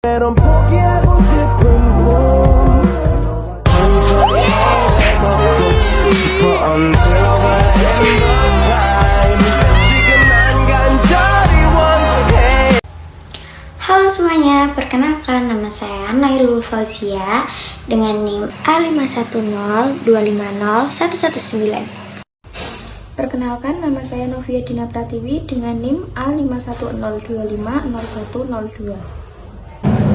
Halo semuanya, perkenalkan nama saya Nailul Fauzia dengan NIM A5102501119. Perkenalkan nama saya Novia Dina Pratiwi dengan NIM A5102500102.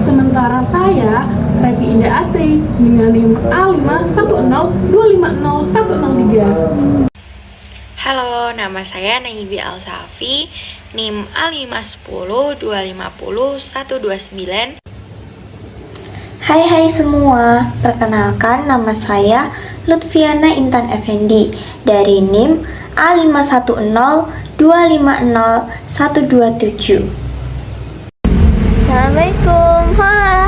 Sementara saya, Revi Indah Astri dengan NIM A5102501003. Halo, nama saya Naibi Al-Safi, NIM A5102500129. Hai semua, perkenalkan nama saya Lutfiana Intan Effendi dari NIM A5102500127. Assalamualaikum,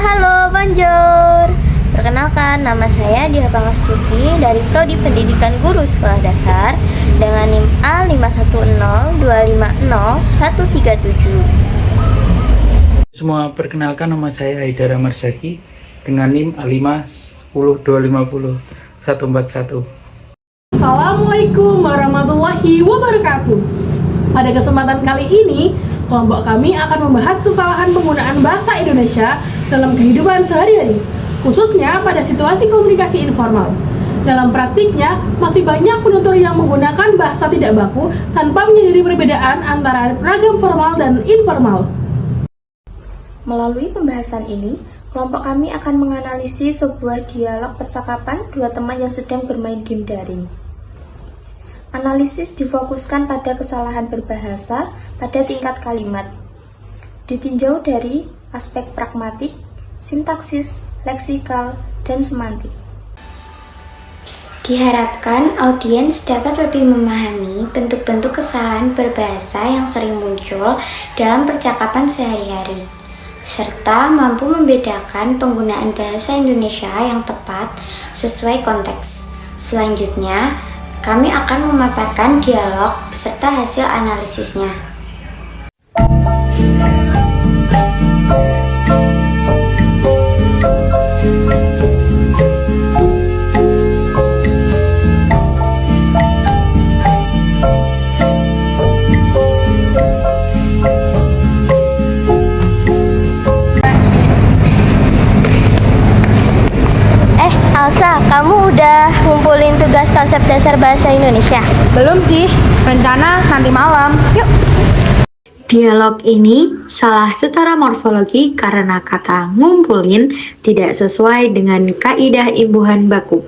halo, bonjour. Perkenalkan, nama saya Diah Pangastuti dari Prodi Pendidikan Guru Sekolah Dasar dengan NIM A5102501337. Semua, perkenalkan nama saya Haidara Marsaki dengan NIM A5102501141. Assalamualaikum warahmatullahi wabarakatuh. Pada kesempatan kali ini, kelompok kami akan membahas kesalahan penggunaan bahasa Indonesia dalam kehidupan sehari-hari, khususnya pada situasi komunikasi informal. Dalam praktiknya, masih banyak penutur yang menggunakan bahasa tidak baku tanpa menyadari perbedaan antara ragam formal dan informal. Melalui pembahasan ini, kelompok kami akan menganalisis sebuah dialog percakapan dua teman yang sedang bermain game daring. Analisis difokuskan pada kesalahan berbahasa pada tingkat kalimat, ditinjau dari aspek pragmatik, sintaksis, leksikal, dan semantik. Diharapkan audiens dapat lebih memahami bentuk-bentuk kesalahan berbahasa yang sering muncul dalam percakapan sehari-hari, serta mampu membedakan penggunaan bahasa Indonesia yang tepat sesuai konteks. Selanjutnya, kami akan memaparkan dialog beserta hasil analisisnya. Alsa, kamu udah ngumpulin tugas konsep dasar bahasa Indonesia? Belum sih, rencana nanti malam. Yuk. Dialog ini salah secara morfologi karena kata ngumpulin tidak sesuai dengan kaidah imbuhan baku.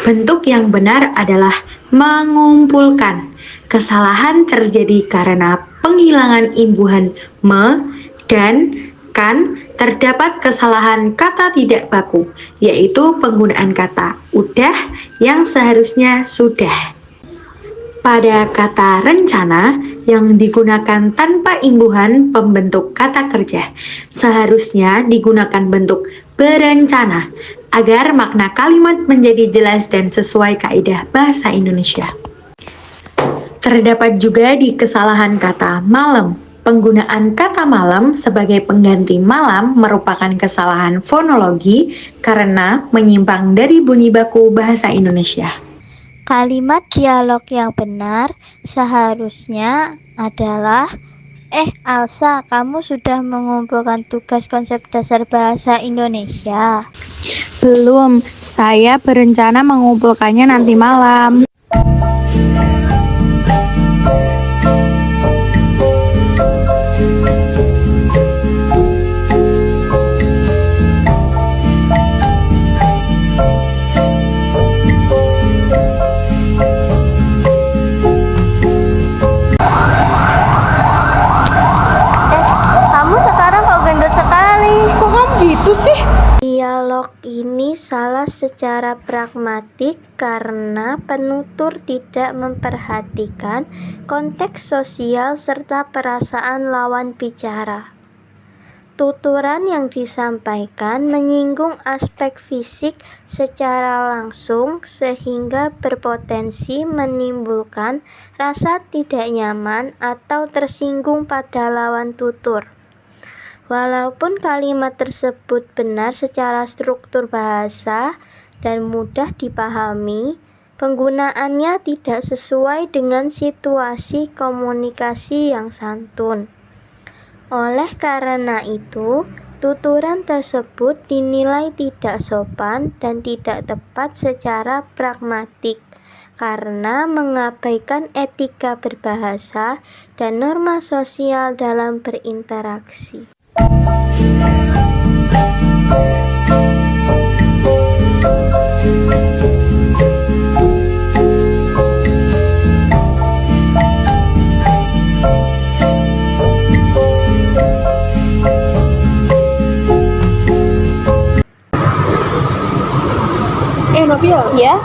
Bentuk yang benar adalah mengumpulkan. Kesalahan terjadi karena penghilangan imbuhan me dan kan. Terdapat kesalahan kata tidak baku, yaitu penggunaan kata udah yang seharusnya sudah. Pada kata rencana yang digunakan tanpa imbuhan pembentuk kata kerja, seharusnya digunakan bentuk berencana agar makna kalimat menjadi jelas dan sesuai kaidah bahasa Indonesia. Terdapat juga di kesalahan kata malam. Penggunaan kata malam sebagai pengganti malam merupakan kesalahan fonologi karena menyimpang dari bunyi baku bahasa Indonesia. Kalimat dialog yang benar seharusnya adalah Alsa, kamu sudah mengumpulkan tugas konsep dasar bahasa Indonesia? Belum, saya berencana mengumpulkannya nanti malam. Gitu sih. Dialog ini salah secara pragmatik karena penutur tidak memperhatikan konteks sosial serta perasaan lawan bicara. Tuturan yang disampaikan menyinggung aspek fisik secara langsung sehingga berpotensi menimbulkan rasa tidak nyaman atau tersinggung pada lawan tutur. Walaupun kalimat tersebut benar secara struktur bahasa dan mudah dipahami, penggunaannya tidak sesuai dengan situasi komunikasi yang santun. Oleh karena itu, tuturan tersebut dinilai tidak sopan dan tidak tepat secara pragmatik karena mengabaikan etika berbahasa dan norma sosial dalam berinteraksi. Novia, Ya,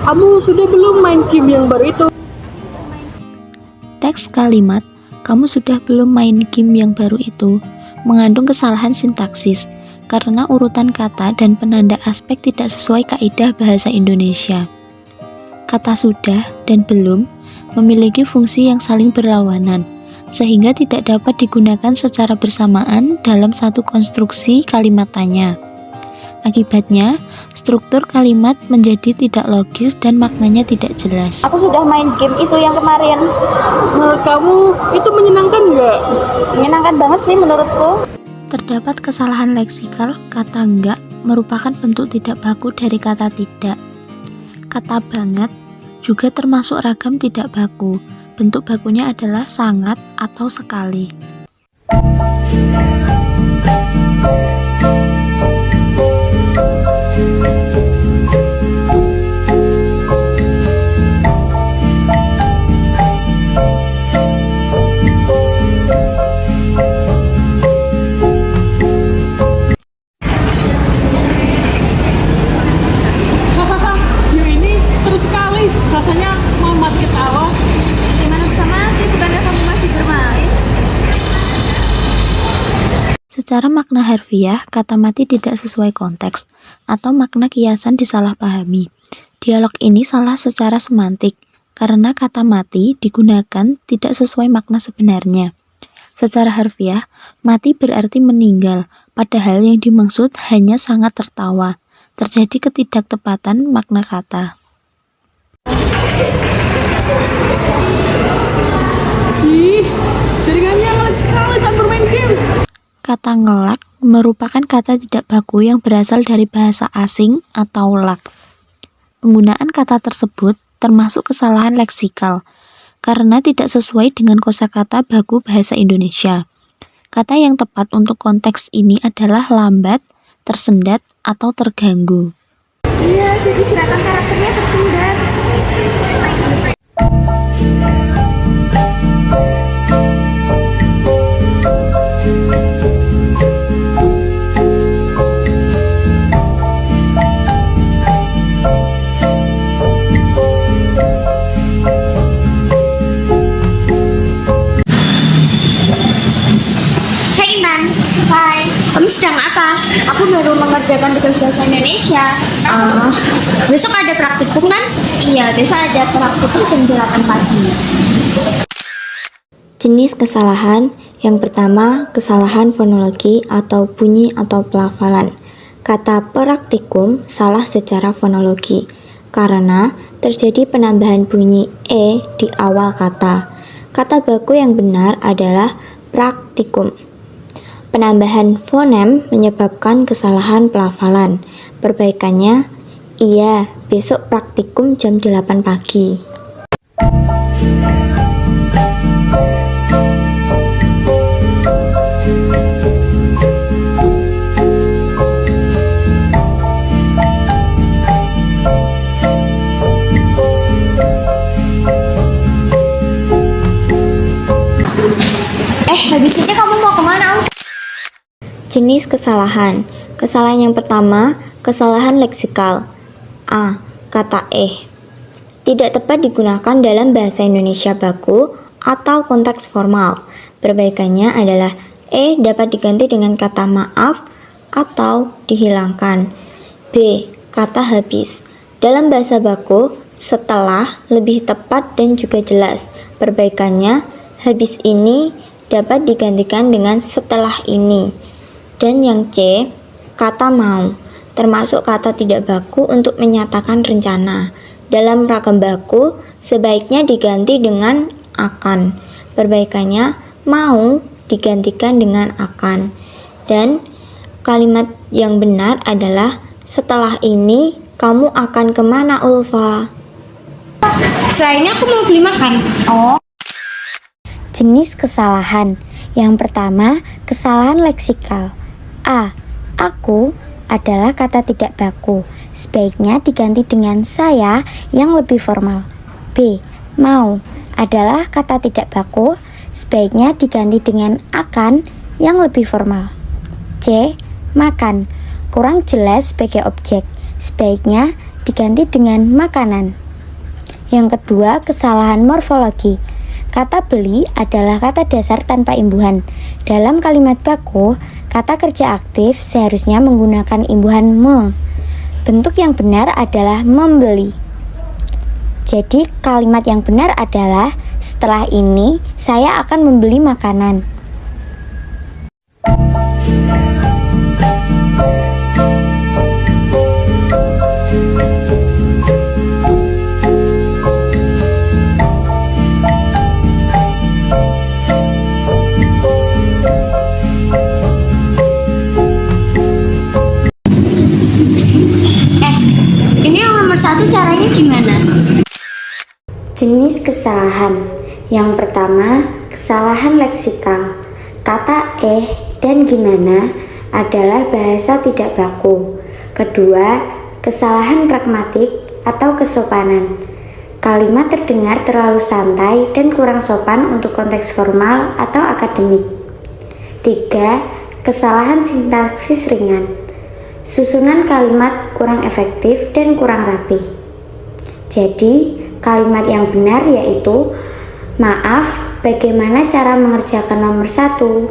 kamu sudah belum main game yang baru itu? Teks kalimat, kamu sudah belum main game yang baru itu, mengandung kesalahan sintaksis karena urutan kata dan penanda aspek tidak sesuai kaidah bahasa Indonesia. Kata sudah dan belum memiliki fungsi yang saling berlawanan, sehingga tidak dapat digunakan secara bersamaan dalam satu konstruksi kalimat tanya. Akibatnya, struktur kalimat menjadi tidak logis dan maknanya tidak jelas. aku sudah main game itu yang kemarin. Menurut kamu itu menyenangkan nggak? Menyenangkan banget sih menurutku. Terdapat kesalahan leksikal, kata enggak merupakan bentuk tidak baku dari kata tidak. Kata banget juga termasuk ragam tidak baku. Bentuk bakunya adalah sangat atau sekali. Game ini seru sekali, rasanya mau mati ketawa. Gimana bisa mati? Bukannya kamu masih bermain? Secara makna harfiah, kata mati tidak sesuai konteks, atau makna kiasan disalahpahami. Dialog ini salah secara semantik, karena kata mati digunakan tidak sesuai makna sebenarnya. Secara harfiah, mati berarti meninggal, padahal yang dimaksud hanya sangat tertawa. Terjadi ketidaktepatan makna kata. Ih, jaringannya ngelag sekali saat bermain game. Kata ngelak merupakan kata tidak baku yang berasal dari bahasa asing atau lak. Penggunaan kata tersebut termasuk kesalahan leksikal, karena tidak sesuai dengan kosakata baku bahasa Indonesia. Kata yang tepat untuk konteks ini adalah lambat, tersendat, atau terganggu. Iya, jadi gerakan karakternya tersendat. Hai Intan, hai. Kamu sedang apa? Aku baru mengerjakan tugas bahasa Indonesia. Besok ada praktikum kan? Iya, besok ada praktikum jam 8 pagi. Jenis kesalahan yang pertama, kesalahan fonologi atau bunyi atau pelafalan. Kata praktikum salah secara fonologi karena terjadi penambahan bunyi e di awal kata. Kata baku yang benar adalah praktikum. Penambahan fonem menyebabkan kesalahan pelafalan. Perbaikannya, iya, besok praktikum jam 8 pagi. Habis ini kamu mau kemana, Om? Jenis kesalahan. Kesalahan yang pertama, kesalahan leksikal. A. Kata tidak tepat digunakan dalam bahasa Indonesia baku atau konteks formal. Perbaikannya adalah dapat diganti dengan kata maaf atau dihilangkan. B. Kata habis. Dalam bahasa baku, setelah lebih tepat dan juga jelas. Perbaikannya, habis ini dapat digantikan dengan setelah ini. Dan yang C, kata mau, termasuk kata tidak baku untuk menyatakan rencana. Dalam ragam baku, sebaiknya diganti dengan akan. Perbaikannya, mau digantikan dengan akan. Dan kalimat yang benar adalah setelah ini kamu akan kemana, Ulfa? Selainnya aku mau beli makan. Jenis kesalahan. Yang pertama, kesalahan leksikal. A. Aku adalah kata tidak baku. Sebaiknya diganti dengan saya yang lebih formal. B. Mau adalah kata tidak baku. Sebaiknya diganti dengan akan yang lebih formal. C. Makan kurang jelas sebagai objek. Sebaiknya diganti dengan makanan. Yang kedua, kesalahan morfologi. Kata beli adalah kata dasar tanpa imbuhan. Dalam kalimat baku, kata kerja aktif seharusnya menggunakan imbuhan me. Bentuk yang benar adalah membeli. Jadi kalimat yang benar adalah setelah ini saya akan membeli makanan. Ini yang nomor 1 caranya gimana? Jenis kesalahan. Yang pertama, kesalahan leksikal. Kata dan gimana adalah bahasa tidak baku. Kedua, kesalahan pragmatik atau kesopanan. Kalimat terdengar terlalu santai dan kurang sopan untuk konteks formal atau akademik. Tiga, kesalahan sintaksis ringan. Susunan kalimat kurang efektif dan kurang rapi. Jadi, kalimat yang benar yaitu maaf, bagaimana cara mengerjakan nomor 1?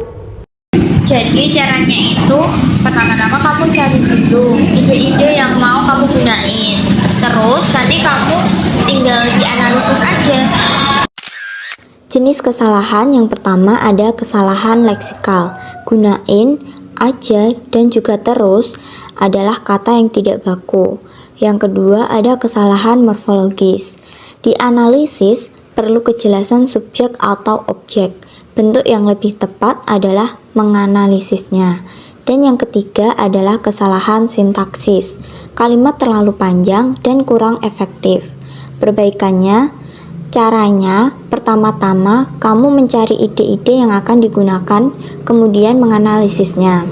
Jadi caranya itu pertama-tama kamu cari dulu ide-ide yang mau kamu gunain. Terus nanti kamu tinggal dianalisis aja. Jenis kesalahan yang pertama ada kesalahan leksikal. Gunain, aja, dan juga terus adalah kata yang tidak baku. Yang kedua ada kesalahan morfologis. Di analisis perlu kejelasan subjek atau objek. Bentuk yang lebih tepat adalah menganalisisnya. Dan yang ketiga adalah kesalahan sintaksis. Kalimat terlalu panjang dan kurang efektif. Perbaikannya, caranya pertama-tama kamu mencari ide-ide yang akan digunakan, kemudian menganalisisnya.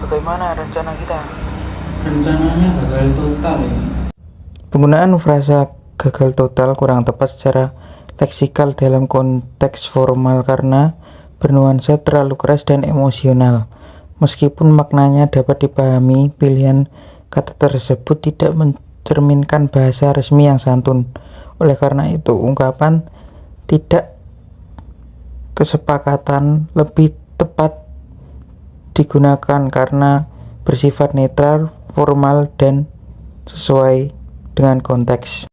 Bagaimana rencana kita? Rencananya gagal total ini. Penggunaan frasa gagal total kurang tepat secara leksikal dalam konteks formal karena bernuansa terlalu keras dan emosional. Meskipun maknanya dapat dipahami, pilihan kata tersebut tidak mencerminkan bahasa resmi yang santun. Oleh karena itu, ungkapan tidak kesepakatan lebih tepat digunakan karena bersifat netral, formal, dan sesuai dengan konteks.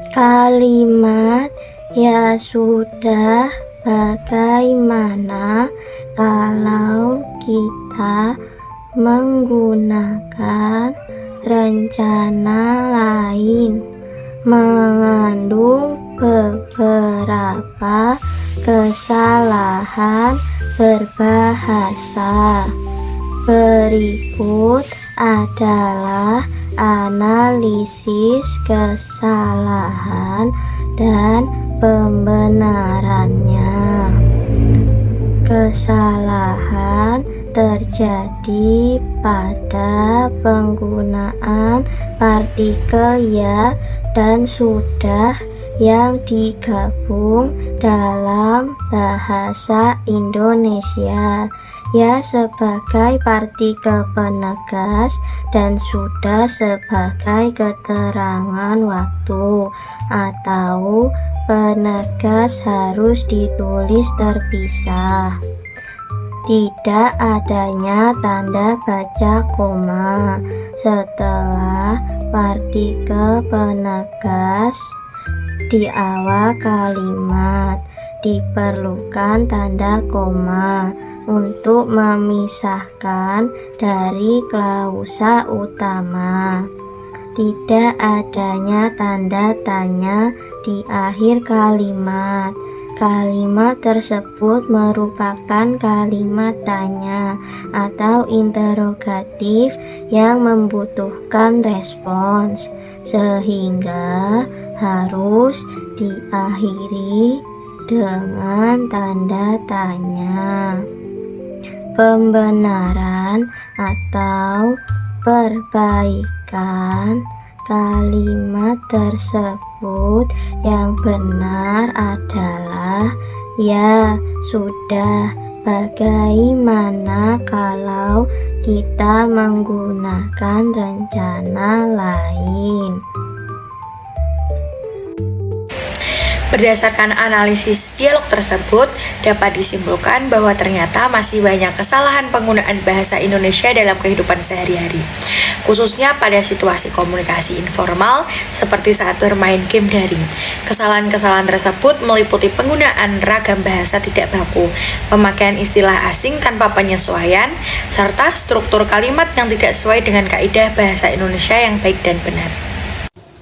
Kalimat ya sudah, bagaimana kalau kita menggunakan rencana lain, mengandung beberapa kesalahan berbahasa. Berikut adalah analisis kesalahan dan pembenarannya. Kesalahan terjadi pada penggunaan partikel ya dan sudah yang digabung dalam bahasa Indonesia. Ya sebagai partikel penegas dan sudah sebagai keterangan waktu, atau penegas harus ditulis terpisah. Tidak adanya tanda baca koma setelah partikel penegas di awal kalimat. Diperlukan tanda koma untuk memisahkan dari klausa utama. Tidak adanya tanda tanya di akhir kalimat. Kalimat tersebut merupakan kalimat tanya atau interrogatif yang membutuhkan respons, sehingga harus diakhiri dengan tanda tanya. Pembenaran atau perbaikan kalimat tersebut yang benar adalah ya sudah. Bagaimana kalau kita menggunakan rencana lain? Berdasarkan analisis dialog tersebut, dapat disimpulkan bahwa ternyata masih banyak kesalahan penggunaan bahasa Indonesia dalam kehidupan sehari-hari, khususnya pada situasi komunikasi informal seperti saat bermain game daring. Kesalahan-kesalahan tersebut meliputi penggunaan ragam bahasa tidak baku, pemakaian istilah asing tanpa penyesuaian, serta struktur kalimat yang tidak sesuai dengan kaidah bahasa Indonesia yang baik dan benar.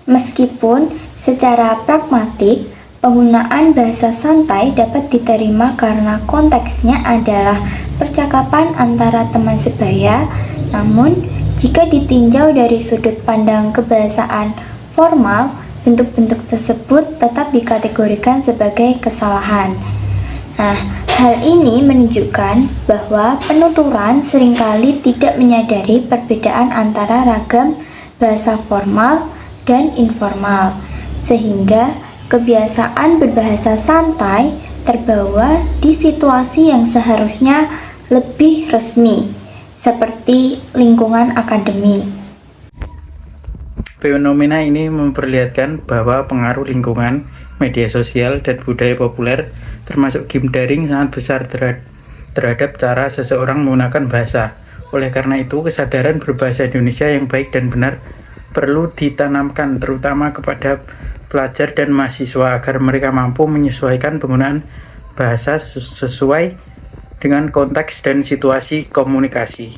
Meskipun secara pragmatik, penggunaan bahasa santai dapat diterima karena konteksnya adalah percakapan antara teman sebaya, namun jika ditinjau dari sudut pandang kebahasaan formal, bentuk-bentuk tersebut tetap dikategorikan sebagai kesalahan. Hal ini menunjukkan bahwa penuturan seringkali tidak menyadari perbedaan antara ragam bahasa formal dan informal, sehingga kebiasaan berbahasa santai terbawa di situasi yang seharusnya lebih resmi, seperti lingkungan akademik. Fenomena ini memperlihatkan bahwa pengaruh lingkungan, media sosial, dan budaya populer, termasuk game daring, sangat besar terhadap cara seseorang menggunakan bahasa. Oleh karena itu, kesadaran berbahasa Indonesia yang baik dan benar perlu ditanamkan, terutama kepada pelajar dan mahasiswa agar mereka mampu menyesuaikan penggunaan bahasa sesuai dengan konteks dan situasi komunikasi.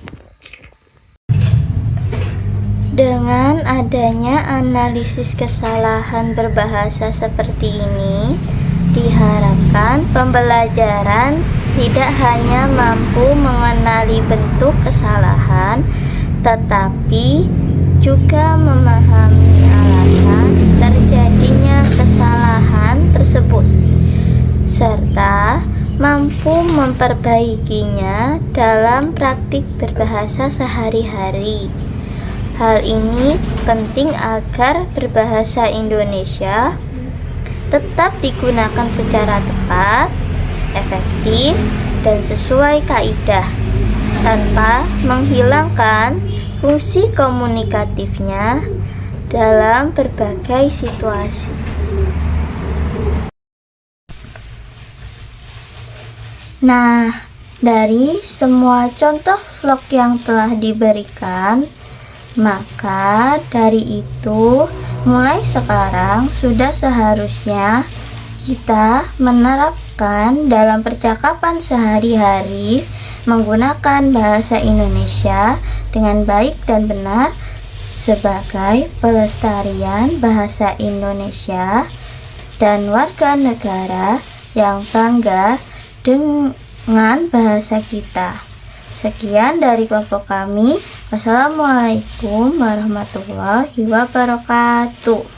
Dengan adanya analisis kesalahan berbahasa seperti ini, diharapkan pembelajaran tidak hanya mampu mengenali bentuk kesalahan, tetapi juga memahami alasan terjadinya kesalahan tersebut, serta mampu memperbaikinya dalam praktik berbahasa sehari-hari. Hal ini penting agar berbahasa Indonesia tetap digunakan secara tepat, efektif, dan sesuai kaidah, tanpa menghilangkan fungsi komunikatifnya dalam berbagai situasi. Nah, dari semua contoh vlog yang telah diberikan, maka dari itu mulai sekarang sudah seharusnya kita menerapkan dalam percakapan sehari-hari menggunakan bahasa Indonesia dengan baik dan benar sebagai pelestarian bahasa Indonesia dan warga negara yang bangga dengan bahasa kita. Sekian dari kelompok kami. Wassalamualaikum warahmatullahi wabarakatuh.